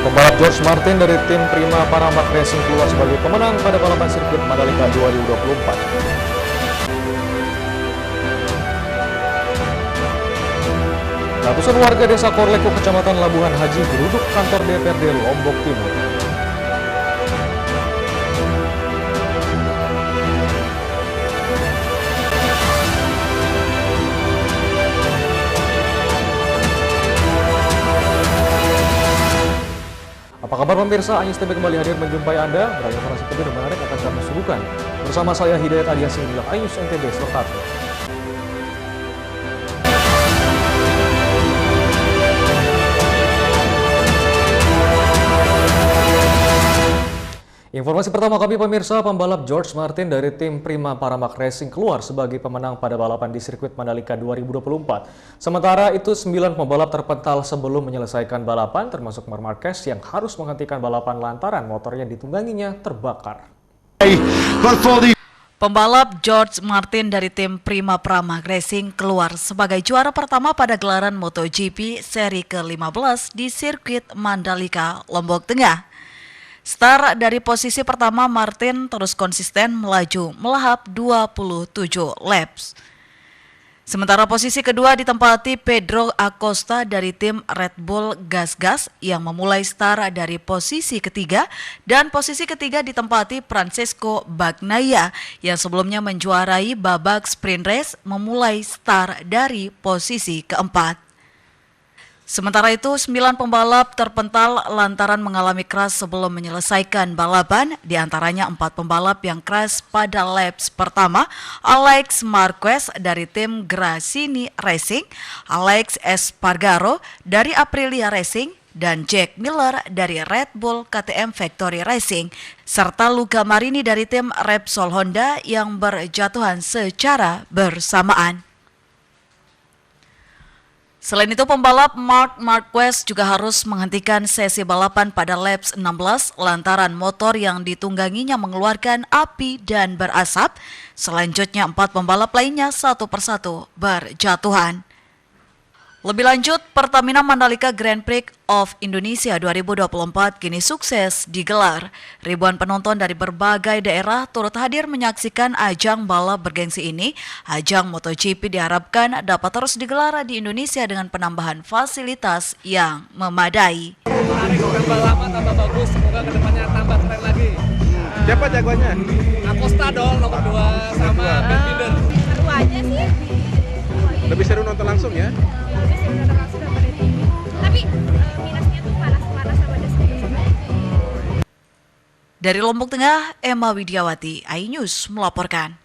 Pembalap George Martin dari tim Prima Paramak Racing keluar sebagai pemenang pada balapan sirkuit Mandalika 2024. Ratusan warga desa Korleko, Kecamatan Labuhan Haji, geruduk kantor DPRD Lombok Timur. Apa kabar pemirsa? Ayus TV kembali hadir menjumpai Anda. Beragam informasi penting dan menarik akan kami suguhkan. Bersama saya Hidayat Adiasin, inilah Ayus NTB selengkapnya. Informasi pertama kami pemirsa, pembalap George Martin dari tim Prima Paramak Racing keluar sebagai pemenang pada balapan di sirkuit Mandalika 2024. Sementara itu 9 pembalap terpental sebelum menyelesaikan balapan, termasuk Marc Marquez yang harus menghentikan balapan lantaran motor yang ditungganginya terbakar. Pembalap George Martin dari tim Prima Paramak Racing keluar sebagai juara pertama pada gelaran MotoGP seri ke-15 di sirkuit Mandalika, Lombok Tengah. Start dari posisi pertama, Martin terus konsisten melaju melahap 27 laps. Sementara posisi kedua ditempati Pedro Acosta dari tim Red Bull Gas yang memulai start dari posisi ketiga, dan posisi ketiga ditempati Francesco Bagnaia yang sebelumnya menjuarai babak sprint race memulai start dari posisi keempat. Sementara itu, 9 pembalap terpental lantaran mengalami crash sebelum menyelesaikan balapan, diantaranya 4 pembalap yang crash pada laps pertama, Alex Marquez dari tim Gresini Racing, Alex Espargaro dari Aprilia Racing, dan Jack Miller dari Red Bull KTM Factory Racing, serta Luca Marini dari tim Repsol Honda yang berjatuhan secara bersamaan. Selain itu, pembalap Marc Marquez juga harus menghentikan sesi balapan pada laps 16 lantaran motor yang ditungganginya mengeluarkan api dan berasap. Selanjutnya, 4 pembalap lainnya satu persatu berjatuhan. Lebih lanjut, Pertamina Mandalika Grand Prix of Indonesia 2024 kini sukses digelar. Ribuan penonton dari berbagai daerah turut hadir menyaksikan ajang balap bergengsi ini. Ajang MotoGP diharapkan dapat terus digelar di Indonesia dengan penambahan fasilitas yang memadai. Menarik, tambah lama, tambah bagus. Semoga kedepannya tambah keren lagi. Siapa jagoannya? Acosta dong, nomor 2 sama Ben Binder. Seru aja sih. Lebih seru nonton langsung ya? Lebih seru nonton langsung daripada di TV. Tapi minusnya tuh panas-panas sama desanya. Dari Lombok Tengah, Emma Widiawati, iNews melaporkan.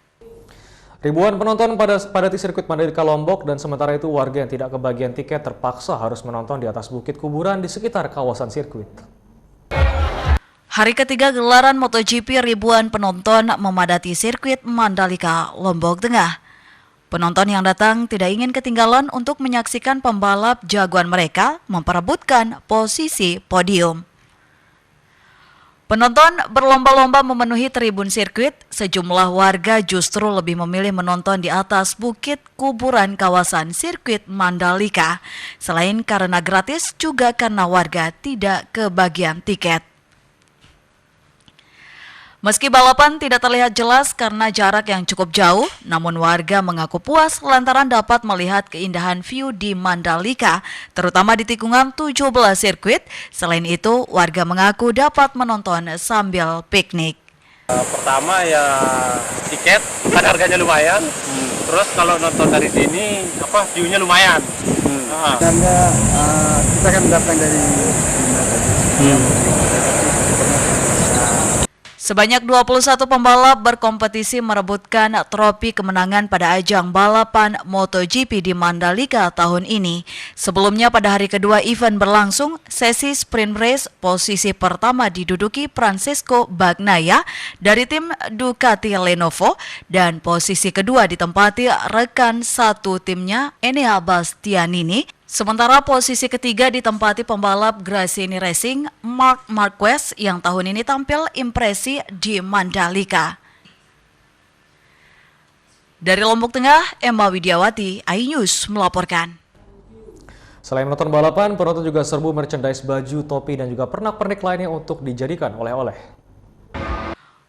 Ribuan penonton padati sirkuit Mandalika Lombok, dan sementara itu warga yang tidak kebagian tiket terpaksa harus menonton di atas bukit kuburan di sekitar kawasan sirkuit. Hari ketiga gelaran MotoGP, ribuan penonton memadati sirkuit Mandalika, Lombok Tengah. Penonton yang datang tidak ingin ketinggalan untuk menyaksikan pembalap jagoan mereka memperebutkan posisi podium. Penonton berlomba-lomba memenuhi tribun sirkuit. Sejumlah warga justru lebih memilih menonton di atas bukit kuburan kawasan sirkuit Mandalika. Selain karena gratis, juga karena warga tidak kebagian tiket. Meski balapan tidak terlihat jelas karena jarak yang cukup jauh, namun warga mengaku puas lantaran dapat melihat keindahan view di Mandalika, terutama di tikungan 17 sirkuit. Selain itu, warga mengaku dapat menonton sambil piknik. Pertama ya tiket, kan harganya lumayan. Terus kalau nonton dari sini, view-nya lumayan. Karena kita kan datang dari Sebanyak 21 pembalap berkompetisi merebutkan trofi kemenangan pada ajang balapan MotoGP di Mandalika tahun ini. Sebelumnya pada hari kedua event berlangsung, sesi sprint race posisi pertama diduduki Francesco Bagnaia dari tim Ducati Lenovo, dan posisi kedua ditempati rekan satu timnya Enea Bastianini. Sementara posisi ketiga ditempati pembalap Gresini Racing, Marc Marquez, yang tahun ini tampil impresi di Mandalika. Dari Lombok Tengah, Emma Widiawati, iNews melaporkan. Selain menonton balapan, penonton juga serbu merchandise baju, topi, dan juga pernak-pernik lainnya untuk dijadikan oleh-oleh.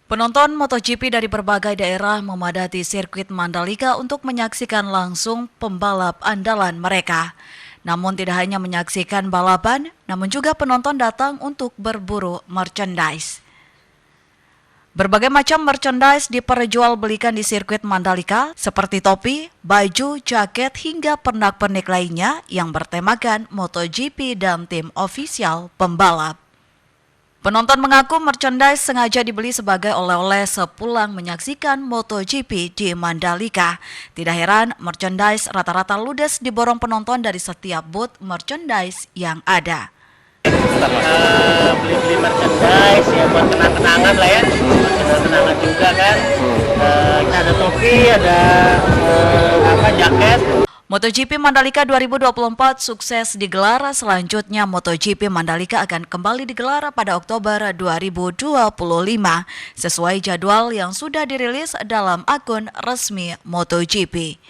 Penonton MotoGP dari berbagai daerah memadati sirkuit Mandalika untuk menyaksikan langsung pembalap andalan mereka. Namun tidak hanya menyaksikan balapan, namun juga penonton datang untuk berburu merchandise. Berbagai macam merchandise diperjualbelikan di sirkuit Mandalika seperti topi, baju, jaket hingga pernak-pernik lainnya yang bertemakan MotoGP dan tim ofisial pembalap. Penonton mengaku merchandise sengaja dibeli sebagai oleh-oleh sepulang menyaksikan MotoGP di Mandalika. Tidak heran merchandise rata-rata ludes diborong penonton dari setiap booth merchandise yang ada. Beli-beli merchandise ya buat kenang-kenangan lah ya, buat kenang-kenangan juga kan. Kita ada topi, ada jaket. MotoGP Mandalika 2024 sukses digelar. Selanjutnya MotoGP Mandalika akan kembali digelar pada Oktober 2025 sesuai jadwal yang sudah dirilis dalam akun resmi MotoGP.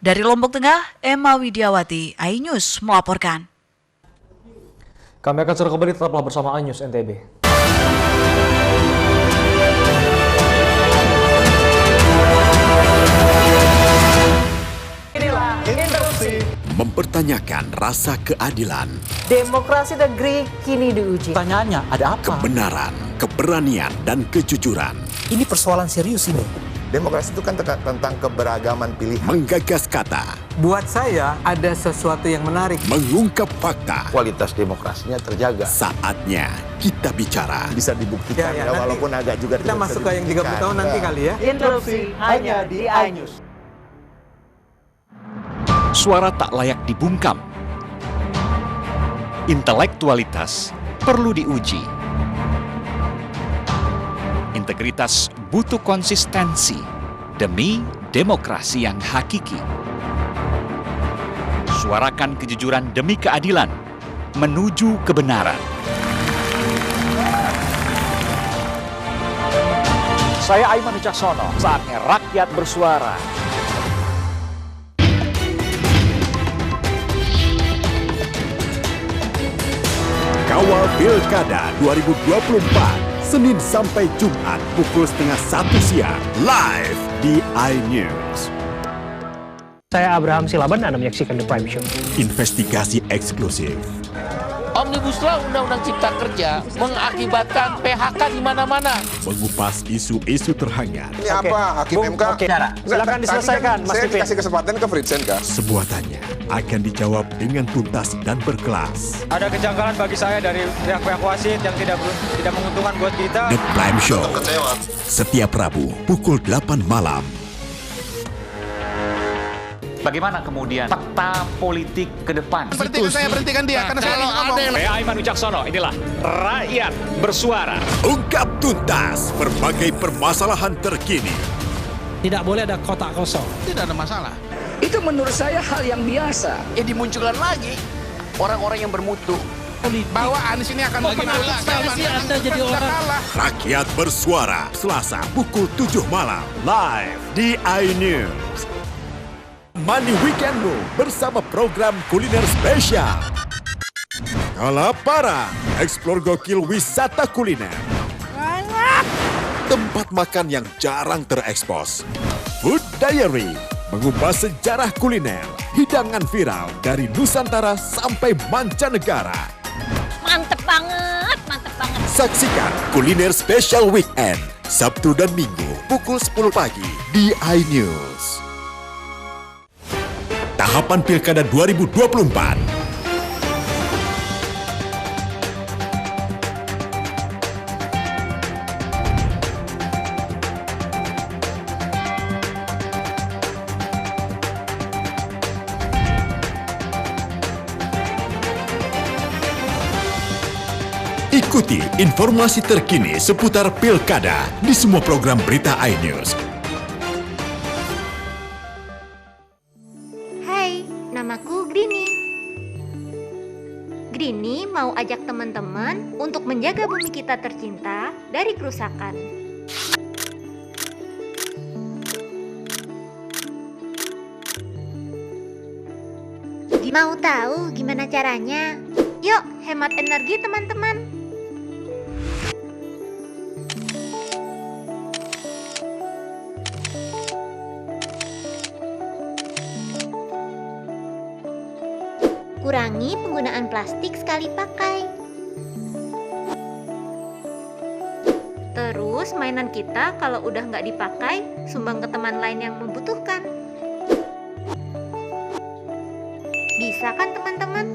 Dari Lombok Tengah, Emma Widiawati, iNews melaporkan. Kami akan segera kembali, tetaplah bersama iNews NTB. Mempertanyakan rasa keadilan, demokrasi negeri kini diuji. Pertanyaannya, ada apa? Kebenaran, keberanian, dan kejujuran. Ini persoalan serius ini. Demokrasi itu kan tentang keberagaman pilihan. Menggagas kata. Buat saya ada sesuatu yang menarik. Mengungkap fakta. Kualitas demokrasinya terjaga. Saatnya kita bicara. Bisa dibuktikan ya walaupun agak juga kita masuk ke yang 30 tahun nanti kali ya. Interupsi hanya di iNews. Suara tak layak dibungkam. Intelektualitas perlu diuji. Integritas butuh konsistensi demi demokrasi yang hakiki. Suarakan kejujuran demi keadilan menuju kebenaran. Saya Aiman Wicaksono, saatnya rakyat bersuara. Kawal Pilkada 2024. Senin sampai Jumat pukul 12:30 siang, live di iNews. Saya Abraham Silaban, Anda menyaksikan The Prime Show. Investigasi eksklusif. Omnibus Law Undang-Undang Cipta Kerja mengakibatkan PHK di mana-mana. Mengupas isu-isu terhangat. Ini apa? Hakim MK? Silakan diselesaikan, Mas Saya Pipin. dikasih kesempatan ke Fritsen, Kak. Semua tanya akan dijawab dengan tuntas dan berkelas. Ada kejanggalan bagi saya dari pihak-pihak wasit yang tidak menguntungkan buat kita. The Prime Show. Setiap Rabu pukul 8 malam. Bagaimana kemudian peta politik ke depan? Berhentikan dia karena saya ngomong. Saya Aiman Wicaksono, inilah rakyat bersuara. Ungkap tuntas berbagai permasalahan terkini. Tidak boleh ada kotak kosong. Tidak ada masalah. Itu menurut saya hal yang biasa. Ya dimunculkan lagi orang-orang yang bermutu. Bahwa Anies ini akan mempengaruhi Anda jadi orang. Rakyat bersuara Selasa pukul 7 malam live di iNews. Money Weekendmu bersama program kuliner spesial. Kalaparan, eksplor gokil wisata kuliner. Tempat makan yang jarang terekspos. Food Diary, mengupas sejarah kuliner, hidangan viral dari Nusantara sampai mancanegara. Mantep banget, mantep banget. Saksikan Kuliner Special Weekend, Sabtu dan Minggu pukul 10 pagi di iNews. Tahapan Pilkada 2024. Ikuti informasi terkini seputar Pilkada di semua program berita iNews. Hai, namaku Grini. Grini mau ajak teman-teman untuk menjaga bumi kita tercinta dari kerusakan. Mau tahu gimana caranya? Yuk, hemat energi teman-teman. Kurangi penggunaan plastik sekali pakai. Terus mainan kita kalau udah nggak dipakai, sumbang ke teman lain yang membutuhkan. Bisa kan teman-teman?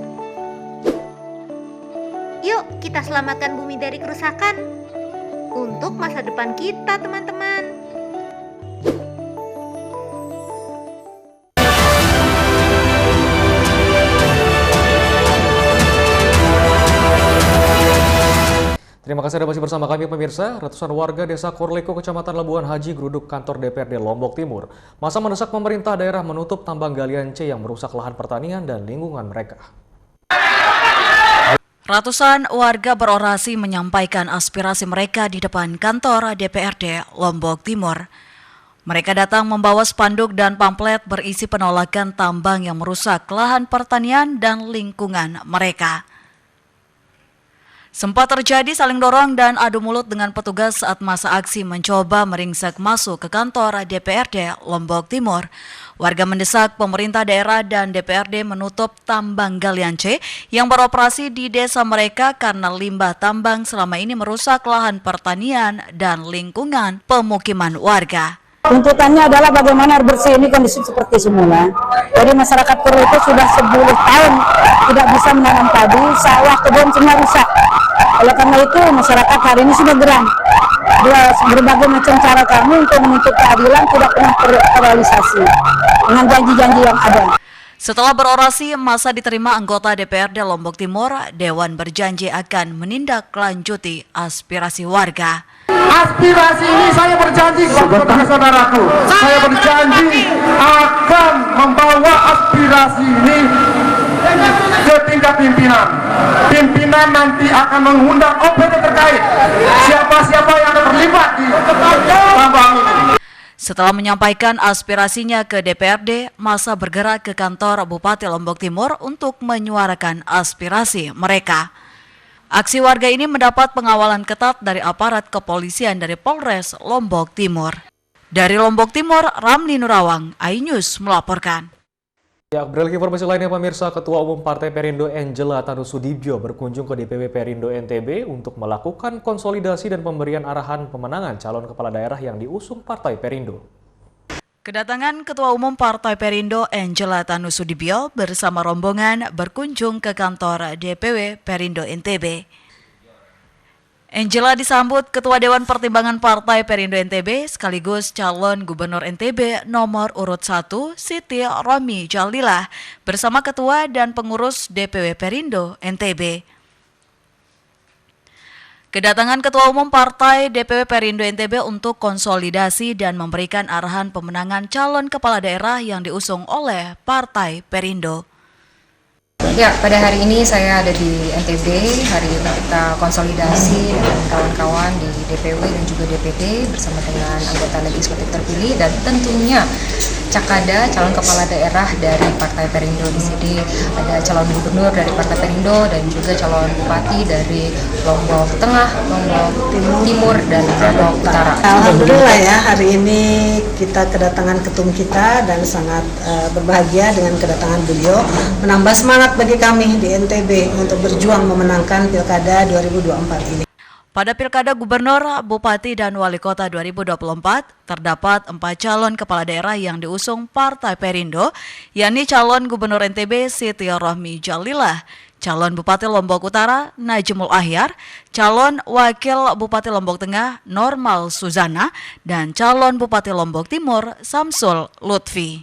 Yuk kita selamatkan bumi dari kerusakan untuk masa depan kita teman-teman. Terima kasih Anda masih bersama kami pemirsa. Ratusan warga desa Korleko, Kecamatan Labuan Haji, geruduk kantor DPRD Lombok Timur. Masa mendesak pemerintah daerah menutup tambang galian C yang merusak lahan pertanian dan lingkungan mereka. Ratusan warga berorasi menyampaikan aspirasi mereka di depan kantor DPRD Lombok Timur. Mereka datang membawa spanduk dan pamflet berisi penolakan tambang yang merusak lahan pertanian dan lingkungan mereka. Sempat terjadi saling dorong dan adu mulut dengan petugas saat masa aksi mencoba meringsek masuk ke kantor DPRD Lombok Timur. Warga mendesak pemerintah daerah dan DPRD menutup tambang galian C yang beroperasi di desa mereka karena limbah tambang selama ini merusak lahan pertanian dan lingkungan pemukiman warga. Tuntutannya adalah bagaimana air bersih ini kondisi seperti semula. Jadi masyarakat Korleko sudah 10 tahun tidak bisa menanam padi, sawah, kebun semua rusak. Oleh karena itu masyarakat hari ini sudah geram. Berbagai macam cara kami untuk menuntut keadilan tidak pernah terrealisasi dengan janji-janji yang ada. Setelah berorasi, masa diterima anggota DPRD Lombok Timur, Dewan berjanji akan menindaklanjuti aspirasi warga. Aspirasi ini saya berjanji kepada saudaraku, saya berjanji akan membawa aspirasi ini ke tingkat pimpinan. Pimpinan nanti akan mengundang OPD terkait, siapa-siapa yang terlibat di tambang ini. Setelah menyampaikan aspirasinya ke DPRD, masa bergerak ke kantor Bupati Lombok Timur untuk menyuarakan aspirasi mereka. Aksi warga ini mendapat pengawalan ketat dari aparat kepolisian dari Polres Lombok Timur. Dari Lombok Timur, Ramli Nurawang, iNews melaporkan. Ya, beralih informasi lainnya pemirsa, Ketua Umum Partai Perindo Angela Tanusudibyo berkunjung ke DPW Perindo NTB untuk melakukan konsolidasi dan pemberian arahan pemenangan calon kepala daerah yang diusung Partai Perindo. Kedatangan Ketua Umum Partai Perindo Angela Tanusudibyo bersama rombongan berkunjung ke kantor DPW Perindo NTB. Angela disambut Ketua Dewan Pertimbangan Partai Perindo NTB sekaligus calon Gubernur NTB nomor urut 1 Siti Rohmi Jalilah bersama Ketua dan pengurus DPW Perindo NTB. Kedatangan Ketua Umum Partai DPW Perindo NTB untuk konsolidasi dan memberikan arahan pemenangan calon kepala daerah yang diusung oleh Partai Perindo. Ya, pada hari ini saya ada di NTB. Hari ini kita konsolidasi dengan kawan-kawan di DPW dan juga DPD bersama dengan anggota legislatif terpilih dan tentunya Cakada, calon kepala daerah dari Partai Perindo. Di sini ada calon gubernur dari Partai Perindo dan juga calon bupati dari Lombok Tengah, Lombok Timur dan Lombok Utara. Alhamdulillah ya, hari ini kita kedatangan ketum kita dan sangat berbahagia dengan kedatangan beliau, menambah semangat bagi kami di NTB untuk berjuang memenangkan Pilkada 2024 ini. Pada Pilkada Gubernur, Bupati, dan Wali Kota 2024, terdapat 4 calon kepala daerah yang diusung Partai Perindo, yakni calon Gubernur NTB Siti Rohmi Jalilah, calon Bupati Lombok Utara Najmul Ahyar, calon Wakil Bupati Lombok Tengah Normal Suzana, dan calon Bupati Lombok Timur Samsul Lutfi.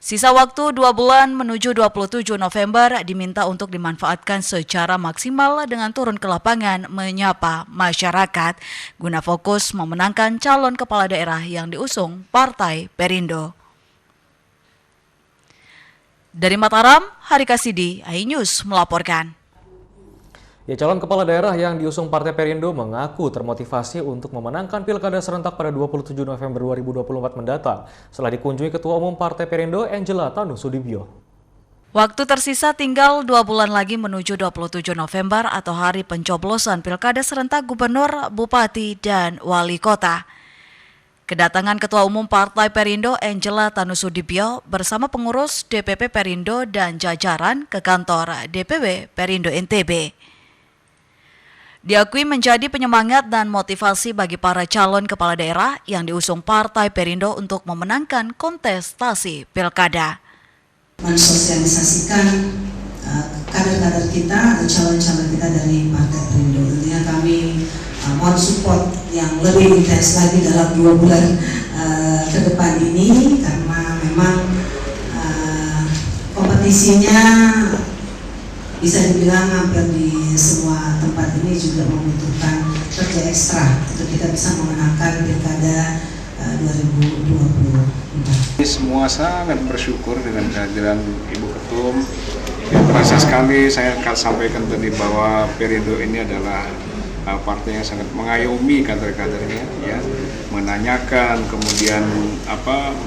Sisa waktu 2 bulan menuju 27 November diminta untuk dimanfaatkan secara maksimal dengan turun ke lapangan menyapa masyarakat guna fokus memenangkan calon kepala daerah yang diusung Partai Perindo. Dari Mataram, Harika Sidi, iNews melaporkan. Ya, calon kepala daerah yang diusung Partai Perindo mengaku termotivasi untuk memenangkan Pilkada serentak pada 27 November 2024 mendatang setelah dikunjungi Ketua Umum Partai Perindo Angela Tanusudibyo. Waktu tersisa tinggal 2 bulan lagi menuju 27 November atau hari pencoblosan Pilkada serentak Gubernur, Bupati, dan Wali Kota. Kedatangan Ketua Umum Partai Perindo Angela Tanusudibio bersama pengurus DPP Perindo dan jajaran ke kantor DPW Perindo NTB. Diakui menjadi penyemangat dan motivasi bagi para calon kepala daerah yang diusung Partai Perindo untuk memenangkan kontestasi Pilkada. Mensosialisasikan kader-kader kita atau calon-calon kita dari Partai Perindo. Tentunya kami mohon support yang lebih intens lagi dalam 2 bulan ke depan ini, karena memang kompetisinya bisa dibilang hampir di semua tempat ini juga membutuhkan kerja ekstra untuk kita bisa memenangkan Pilkada 2024. Semua sangat bersyukur dengan kehadiran Ibu Ketum. Ya, terasa sekali saya akan sampaikan tadi bahwa Perindo ini adalah partai yang sangat mengayomi kader-kadernya, ya, menanyakan, kemudian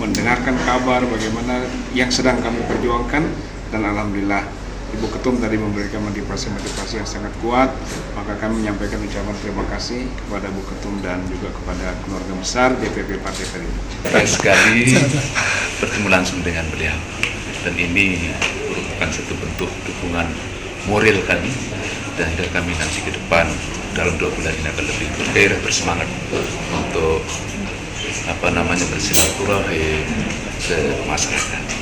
mendengarkan kabar bagaimana yang sedang kami perjuangkan, dan alhamdulillah Ibu Ketum tadi memberikan motivasi yang sangat kuat, maka kami menyampaikan ucapan terima kasih kepada Bu Ketum dan juga kepada keluarga besar DPP Partai Perindo. Baik sekali bertemu langsung dengan beliau, dan ini merupakan satu bentuk dukungan moral kami, dan kami nanti ke depan dalam 2 bulan ini akan lebih bergairah, bersemangat untuk bersilaturahmi ke masyarakat.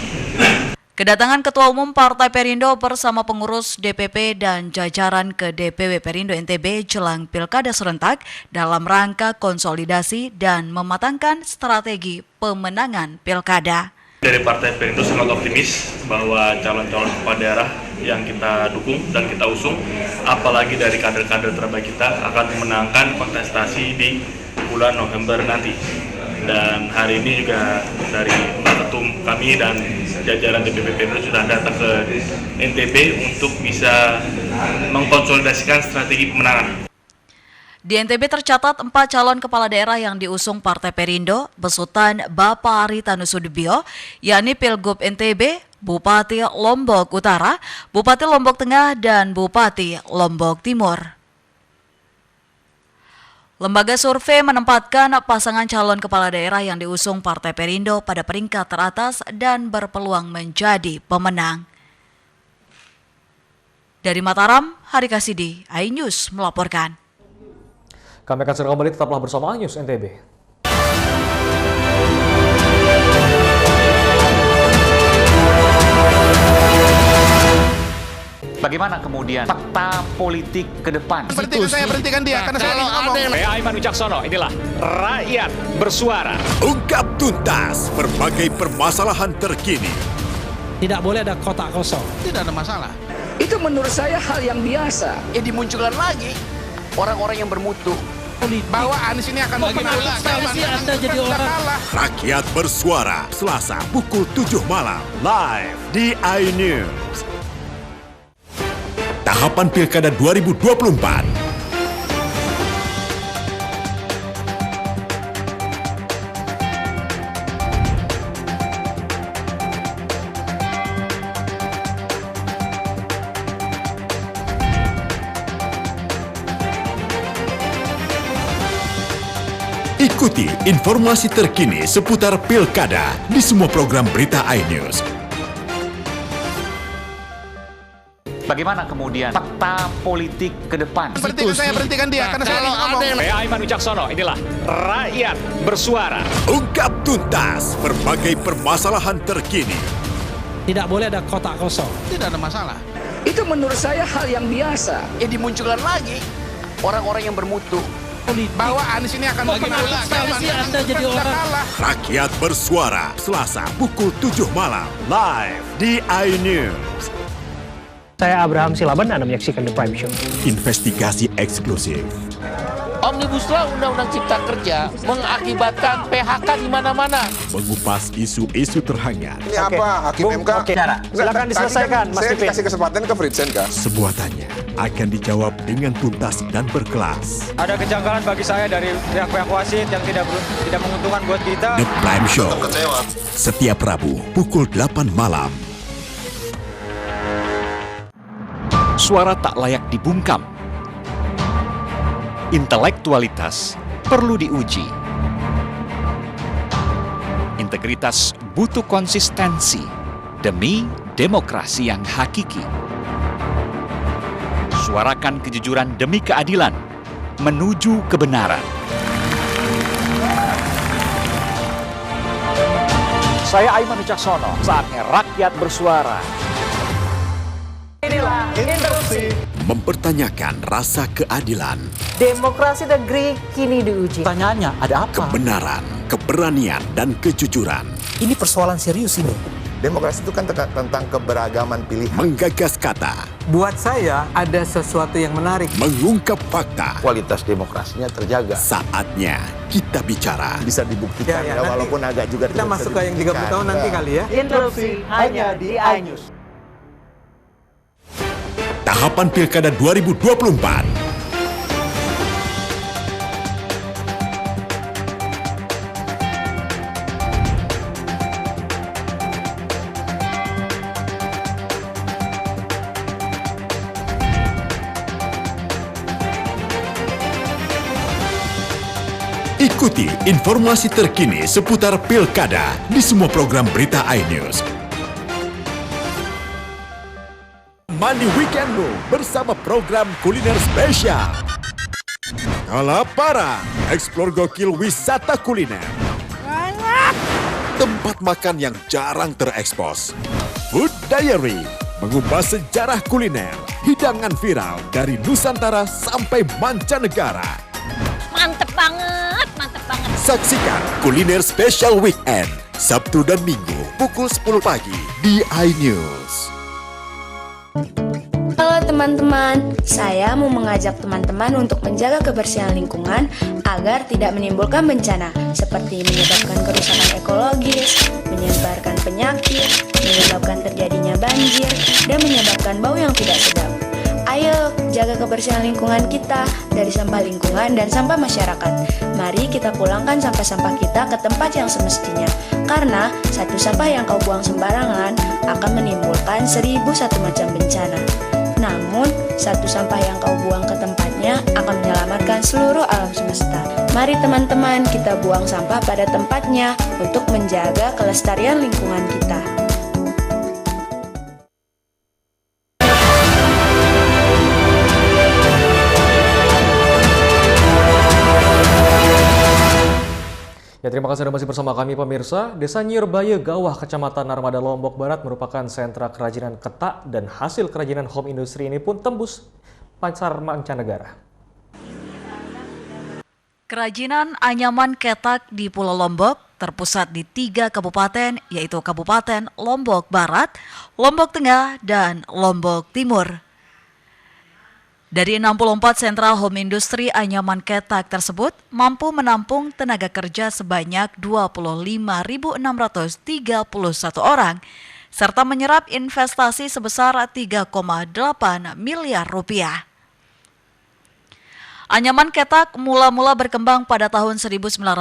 Kedatangan Ketua Umum Partai Perindo bersama pengurus DPP dan jajaran ke DPW Perindo NTB jelang Pilkada serentak dalam rangka konsolidasi dan mematangkan strategi pemenangan Pilkada. Dari Partai Perindo sangat optimis bahwa calon-calon kepala daerah yang kita dukung dan kita usung, apalagi dari kader-kader terbaik kita, akan memenangkan kontestasi di bulan November nanti. Dan hari ini juga dari Mbak Ketum kami dan jajaran DPP Perindo sudah datang ke NTB untuk bisa mengkonsolidasikan strategi pemenangan. Di NTB tercatat 4 calon kepala daerah yang diusung Partai Perindo besutan Bapak Ari Tanusudibio, yakni Pilgub NTB, Bupati Lombok Utara, Bupati Lombok Tengah, dan Bupati Lombok Timur. Lembaga survei menempatkan pasangan calon kepala daerah yang diusung Partai Perindo pada peringkat teratas dan berpeluang menjadi pemenang. Dari Mataram, Hari Kasidi, iNews melaporkan. Kami akan segera kembali, tetaplah bersama iNews NTB. Bagaimana kemudian fakta politik ke depan? Berhentikan dia, karena saya ngomong. Saya Aiman Wicaksono, inilah Rakyat Bersuara. Ungkap tuntas berbagai permasalahan terkini. Tidak boleh ada kotak kosong. Tidak ada masalah. Itu menurut saya hal yang biasa. Ya dimunculkan lagi orang-orang yang bermutu. Bahwa Anies ini akan menang. Anda jadi orang. Rakyat Bersuara, Selasa pukul 7 malam, live di iNews. Tahapan Pilkada 2024. Ikuti informasi terkini seputar Pilkada di semua program berita iNews. Bagaimana kemudian fakta politik ke depan? Berhentikan dia, karena saya ngomong. Saya Aiman Wicaksono, inilah Rakyat Bersuara. Ungkap tuntas berbagai permasalahan terkini. Tidak boleh ada kotak kosong. Tidak ada masalah. Itu menurut saya hal yang biasa. Ya dimunculkan lagi orang-orang yang bermutu. Bahwa Anies ini akan menang. Anda jadi orang. Rakyat Bersuara, Selasa pukul 7 malam, live di iNews. Saya Abraham Silaban, Anda menyaksikan The Prime Show. Investigasi eksklusif. Omnibus Law Undang-Undang Cipta Kerja mengakibatkan PHK di mana-mana. Mengupas isu-isu terhangat. Ini apa? Hakim MK? Silakan diselesaikan, Mas Saya Pipin. kasih kesempatan ke Fritsen, Kak. Semua tanya akan dijawab dengan tuntas dan berkelas. Ada kejanggalan bagi saya dari pihak-pihak wasit yang tidak menguntungkan buat kita. The Prime Show. Setiap Rabu pukul 8 malam. bersuara tak layak dibungkam. Intelektualitas perlu diuji. Integritas butuh konsistensi demi demokrasi yang hakiki. Suarakan kejujuran demi keadilan menuju kebenaran. Saya Aiman Wicaksono, saatnya rakyat bersuara. Inilah Interupsi. Mempertanyakan rasa keadilan. Demokrasi negeri kini diuji. Pertanyaannya, ada apa? Kebenaran, keberanian, dan kejujuran. Ini persoalan serius ini. Demokrasi itu kan tentang keberagaman pilihan. Menggagas kata. Buat saya ada sesuatu yang menarik. Mengungkap fakta. Kualitas demokrasinya terjaga. Saatnya kita bicara. Bisa dibuktikan ya, walaupun agak juga kita masuk ke yang 30 tahun nanti kali ya. Interupsi hanya di iNews. Tahapan Pilkada 2024. Ikuti informasi terkini seputar Pilkada di semua program berita iNews. Money Weekendmu bersama program kuliner spesial. Kalaparan, eksplor gokil wisata kuliner. Tempat makan yang jarang terekspos. Food Diary, mengupas sejarah kuliner, hidangan viral dari Nusantara sampai mancanegara. Mantep banget, mantep banget. Saksikan Kuliner Special Weekend, Sabtu dan Minggu, pukul 10 pagi di iNews. Halo teman-teman, saya mau mengajak teman-teman untuk menjaga kebersihan lingkungan agar tidak menimbulkan bencana seperti menyebabkan kerusakan ekologis, menyebarkan penyakit, menyebabkan terjadinya banjir, dan menyebabkan bau yang tidak sedap. Ayo, jaga kebersihan lingkungan kita dari sampah lingkungan dan sampah masyarakat. Mari kita pulangkan sampah-sampah kita ke tempat yang semestinya. Karena satu sampah yang kau buang sembarangan akan menimbulkan 1001 macam bencana. Namun, satu sampah yang kau buang ke tempatnya akan menyelamatkan seluruh alam semesta. Mari teman-teman, kita buang sampah pada tempatnya untuk menjaga kelestarian lingkungan kita. Ya, terima kasih Anda masih bersama kami pemirsa. Desa Nyirbaya Gawah, Kecamatan Narmada, Lombok Barat merupakan sentra kerajinan ketak dan hasil kerajinan home industry ini pun tembus pasar mancanegara. Kerajinan anyaman ketak di Pulau Lombok terpusat di 3 kabupaten, yaitu Kabupaten Lombok Barat, Lombok Tengah, dan Lombok Timur. Dari 64 sentra home industry anyaman ketak tersebut mampu menampung tenaga kerja sebanyak 25.631 orang, serta menyerap investasi sebesar 3,8 miliar rupiah. Anyaman ketak mula-mula berkembang pada tahun 1986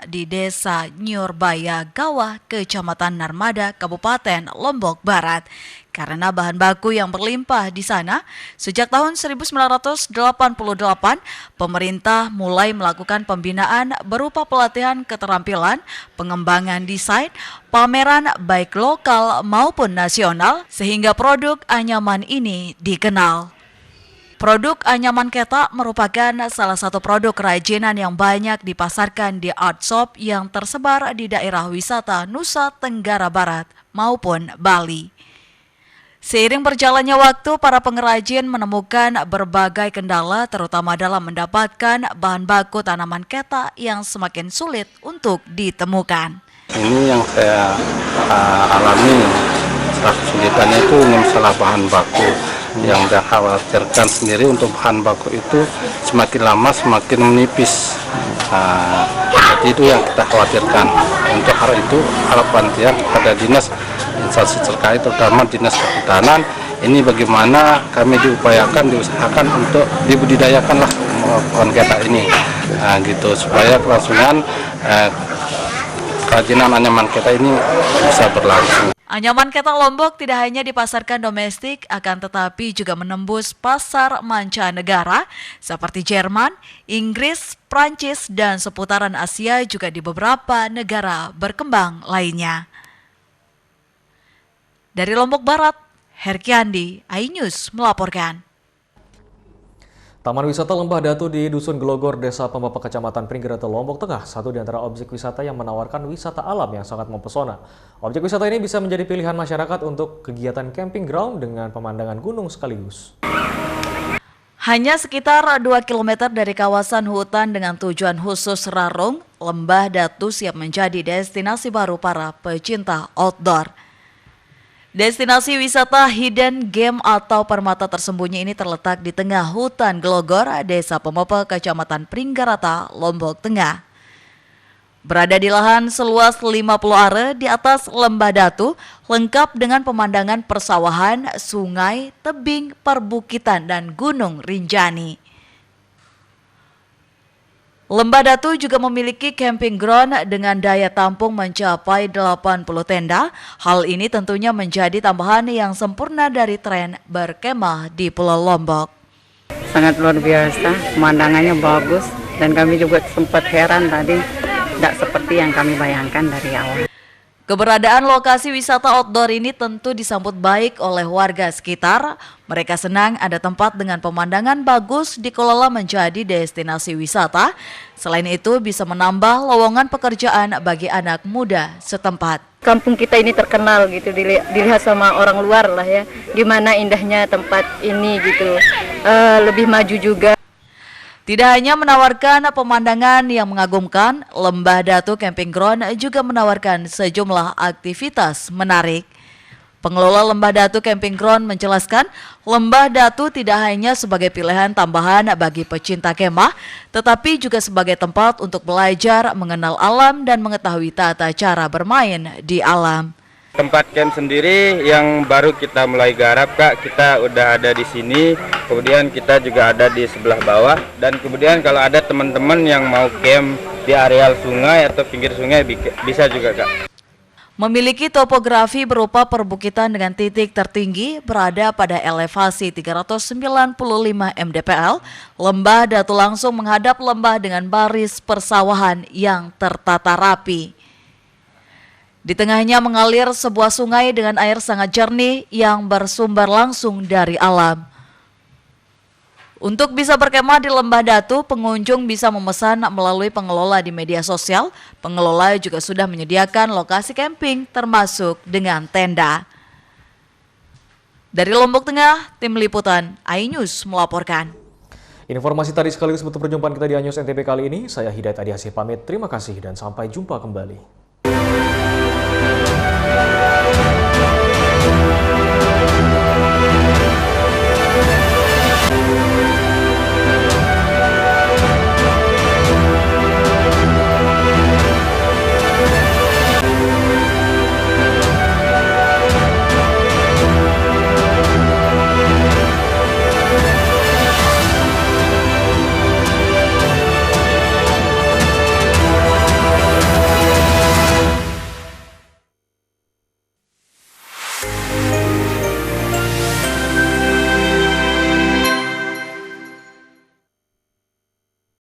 di Desa Nyirbaya Gawah, Kecamatan Narmada, Kabupaten Lombok Barat. Karena bahan baku yang berlimpah di sana, sejak tahun 1988, pemerintah mulai melakukan pembinaan berupa pelatihan keterampilan, pengembangan desain, pameran baik lokal maupun nasional, sehingga produk anyaman ini dikenal. Produk anyaman ketak merupakan salah satu produk kerajinan yang banyak dipasarkan di art shop yang tersebar di daerah wisata Nusa Tenggara Barat maupun Bali. Seiring berjalannya waktu, para pengrajin menemukan berbagai kendala terutama dalam mendapatkan bahan baku tanaman ketak yang semakin sulit untuk ditemukan. Ini yang saya alami, salah kesulitannya itu masalah bahan baku. Yang saya khawatirkan sendiri untuk bahan baku itu semakin lama semakin menipis. Jadi itu yang kita khawatirkan. Untuk hal itu harapan dia kepada dinas instansi terkait, terutama dinas kehutanan, ini bagaimana kami diusahakan untuk dibudidayakanlah pohon ketak ini, gitu supaya kelangsungan kerajinan anyaman kita ini bisa berlangsung. Anyaman ketok Lombok tidak hanya dipasarkan domestik, akan tetapi juga menembus pasar mancanegara seperti Jerman, Inggris, Prancis, dan seputaran Asia juga di beberapa negara berkembang lainnya. Dari Lombok Barat, Herkiandi, iNews melaporkan. Taman Wisata Lembah Datu di Dusun Glogor, Desa Pembapak, Kecamatan Pringgerata, Lombok Tengah, satu di antara objek wisata yang menawarkan wisata alam yang sangat mempesona. Objek wisata ini bisa menjadi pilihan masyarakat untuk kegiatan camping ground dengan pemandangan gunung sekaligus. Hanya sekitar 2 km dari kawasan hutan dengan tujuan khusus Rarung, Lembah Datu siap menjadi destinasi baru para pecinta outdoor. Destinasi wisata hidden game atau permata tersembunyi ini terletak di tengah hutan Glogor, Desa Pembapak, Kecamatan Pringgerata, Lombok Tengah. Berada di lahan seluas 50 are di atas Lembah Datu, lengkap dengan pemandangan persawahan, sungai, tebing, perbukitan, dan gunung Rinjani. Lembah Datu juga memiliki camping ground dengan daya tampung mencapai 80 tenda. Hal ini tentunya menjadi tambahan yang sempurna dari tren berkemah di Pulau Lombok. Sangat luar biasa, pemandangannya bagus, dan kami juga sempat heran tadi, tidak seperti yang kami bayangkan dari awal. Keberadaan lokasi wisata outdoor ini tentu disambut baik oleh warga sekitar. Mereka senang ada tempat dengan pemandangan bagus dikelola menjadi destinasi wisata. Selain itu bisa menambah lowongan pekerjaan bagi anak muda setempat. Kampung kita ini terkenal gitu, dilihat sama orang luar lah ya, gimana indahnya tempat ini gitu, lebih maju juga. Tidak hanya menawarkan pemandangan yang mengagumkan, Lembah Datu Camping Ground juga menawarkan sejumlah aktivitas menarik. Pengelola Lembah Datu Camping Ground menjelaskan, Lembah Datu tidak hanya sebagai pilihan tambahan bagi pecinta kemah, tetapi juga sebagai tempat untuk belajar mengenal alam dan mengetahui tata cara bermain di alam. Tempat camp sendiri yang baru kita mulai garap, Kak, kita udah ada di sini, kemudian kita juga ada di sebelah bawah, dan kemudian kalau ada teman-teman yang mau camp di areal sungai atau pinggir sungai bisa juga, Kak. Memiliki topografi berupa perbukitan dengan titik tertinggi berada pada elevasi 395 mdpl, Lembah Datu langsung menghadap lembah dengan baris persawahan yang tertata rapi. Di tengahnya mengalir sebuah sungai dengan air sangat jernih yang bersumber langsung dari alam. Untuk bisa berkemah di Lembah Datu, pengunjung bisa memesan melalui pengelola di media sosial. Pengelola juga sudah menyediakan lokasi camping termasuk dengan tenda. Dari Lombok Tengah, Tim Liputan iNews melaporkan. Informasi tadi sekaligus menutup perjumpaan kita di iNews NTB kali ini. Saya Hidayat Adi Asih pamit. Terima kasih dan sampai jumpa kembali.